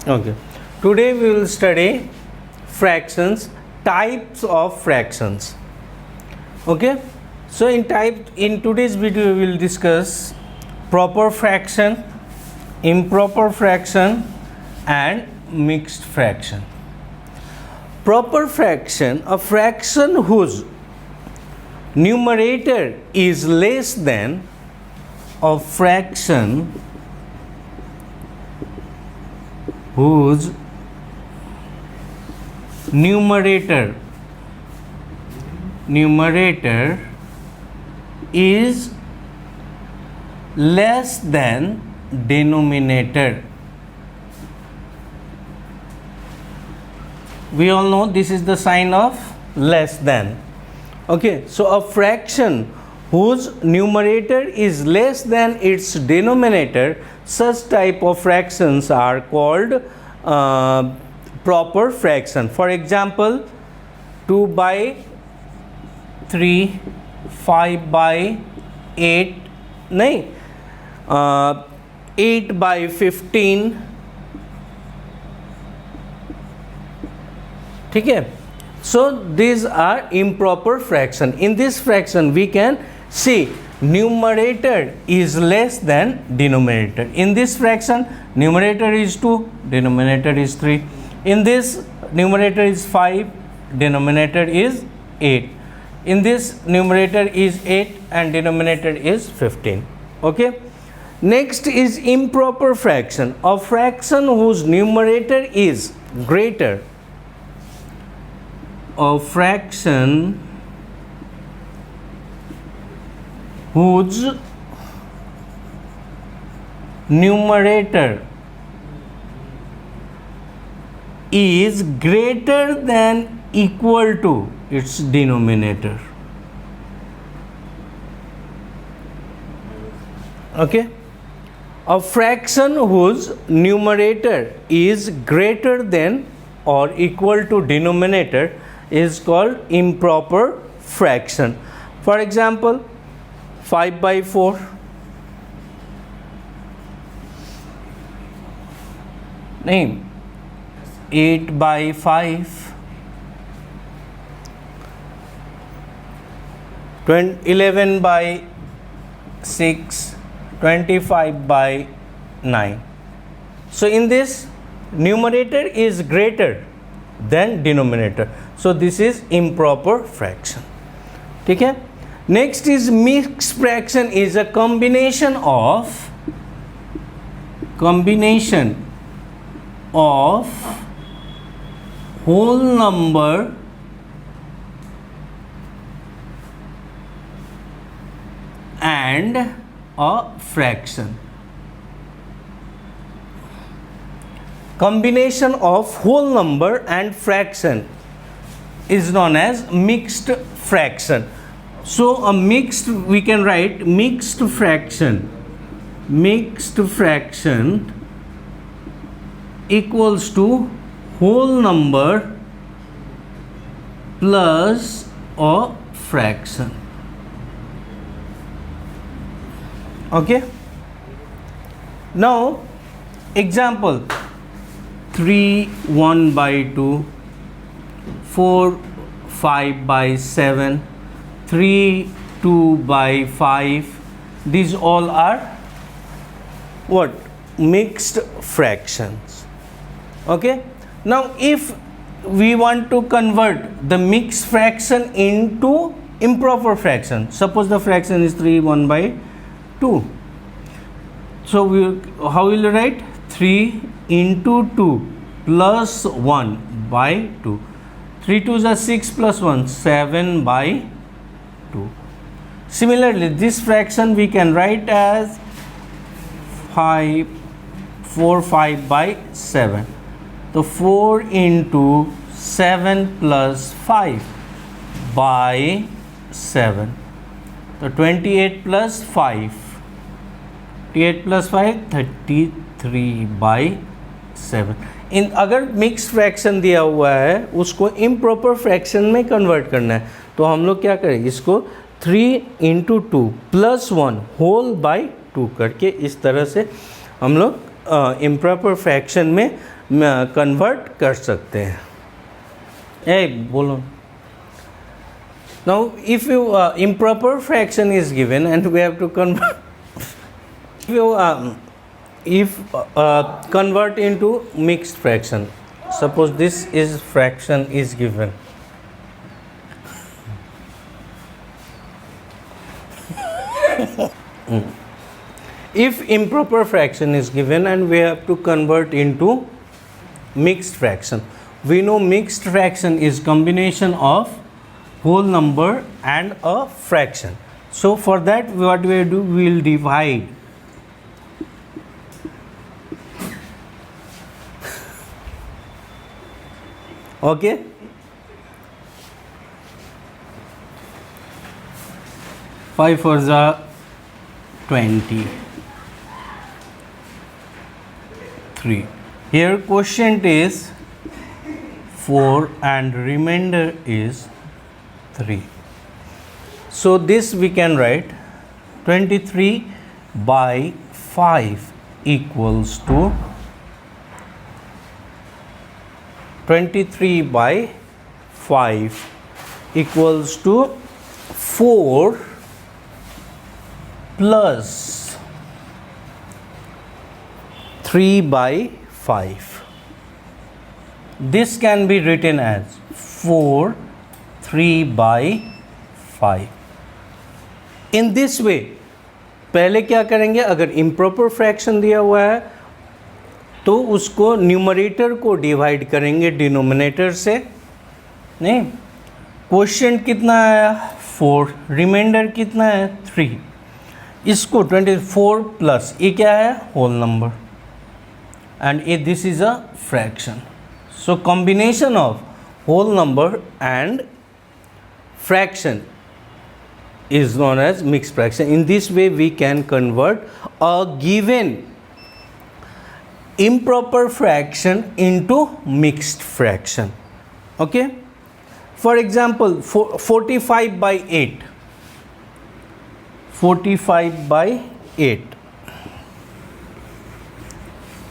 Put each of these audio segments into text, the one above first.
Okay. Today we will study fractions, types of fractions. Okay. So in today's video we will discuss proper fraction, improper fraction and mixed fraction. Proper fraction, a fraction whose numerator is less than a fraction whose numerator is less than denominator. We all know this is the sign of less than. Okay, so a fraction whose numerator is less than its denominator, such type of fractions are called proper fraction. For example, 2 by 3, 5 by 8, 8 by 15. ठीक है. So these are improper fraction. In this fraction we can see numerator is less than denominator. In this fraction numerator is 2, denominator is 3. In this numerator is 5, denominator is 8. In this numerator is 8 and denominator is 15. Okay. Next is improper fraction, a fraction whose numerator is greater. A fraction whose numerator is greater than equal to its denominator. Okay. A fraction whose numerator is greater than or equal to denominator is called improper fraction. For example, 5 by 4, name 8 by 5, 11 by 6, 25 by 9. So in this numerator is greater than denominator, so this is improper fraction. ठीक है. Next is mixed fraction, is a combination of whole number and a fraction. Combination of whole number and fraction is known as mixed fraction. So a mixed, we can write mixed fraction equals to whole number plus a fraction. Okay. Now example, 3 1 by 2, 4 5 by 7, 3 2 by 5. These all are what? Mixed fractions. Okay. Now if we want to convert the mixed fraction into improper fraction, suppose the fraction is 3 1 by 2. So how will you write? 3 into 2 plus 1 by 2. 3 2s are 6 plus 1, 7 by 2. Similarly, this fraction we can write as 4 5 by 7. So 4 into 7 plus 5 by 7. So 28 plus 5. 28 plus 5, 33 by 7. इन अगर mix fraction दिया हुआ है उसको improper fraction में convert करना है तो हम लोग क्या करेंगे, इसको 3 इंटू 2 प्लस 1 होल बाई 2 करके इस तरह से हम लोग इम्प्रॉपर फ्रैक्शन में कन्वर्ट कर सकते हैं। ए बोलो। Now, if you improper fraction is given and we have to convert, if convert into mixed fraction. Suppose this is fraction is given. If improper fraction is given and we have to convert into mixed fraction, we know mixed fraction is combination of whole number and a fraction. So for that, what we do, we will divide okay, 5 for the 23. Here quotient is 4 and remainder is 3. So this we can write 23 by 5 equals to 23 by 5 equals to 4 plus 3 by 5. This can be written as 4 3 by 5. In this way, पहले क्या करेंगे, अगर improper fraction दिया हुआ है तो उसको numerator को डिवाइड करेंगे डिनोमिनेटर से। नहीं, क्वोशिएंट कितना आया 4, रिमाइंडर कितना है 3, इसको 24 प्लस ये क्या है होल नंबर एंड ये this is a fraction. So combination of whole number and fraction is known as mixed fraction. In this way we can convert a given improper fraction into mixed fraction. Okay, for example 45 by 8, 45 by 8.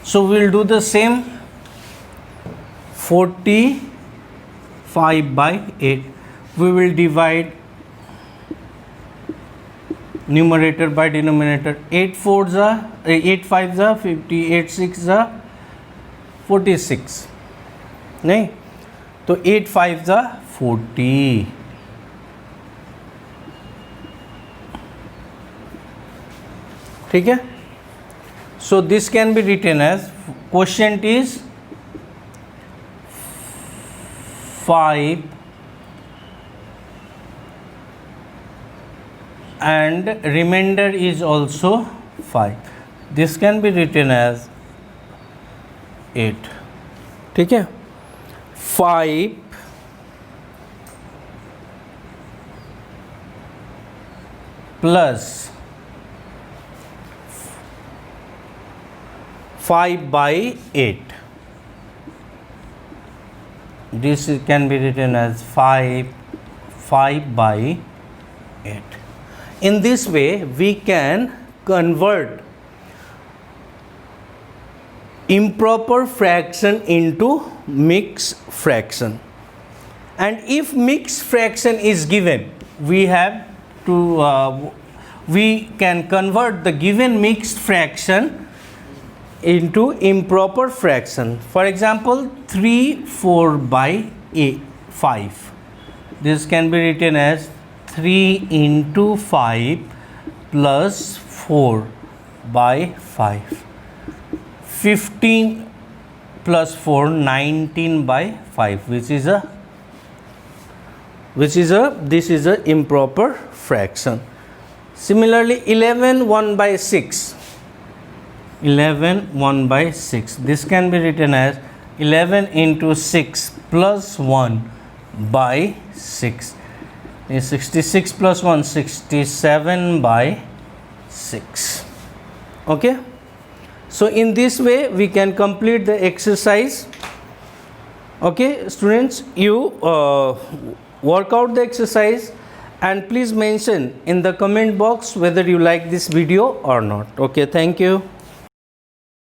So we'll do the same, 45 by 8. We will divide numerator by denominator. 8 4s are 8 5s are 50, 8 6s are 46. नहीं तो 8 5s are 40. ठीक है. So this can be written as quotient is 5 and remainder is also 5. This can be written as 8. ठीक है. 5 plus 5 by 8. This can be written as 5 by 8. In this way we can convert improper fraction into mixed fraction, and if mixed fraction is given, we have to we can convert the given mixed fraction into improper fraction. For example 3 4 by 5. This can be written as 3 into 5 plus 4 by 5. 15 plus 4 19 by 5, which is a this is a improper fraction. Similarly 11 1 by 6. 11 1 by 6. This can be written as 11 into 6 plus 1 by 6. Is 66 plus 1 67 by 6. Okay, so in this way we can complete the exercise. Okay students, you work out the exercise and please mention in the comment box whether you like this video or not. Okay, thank you.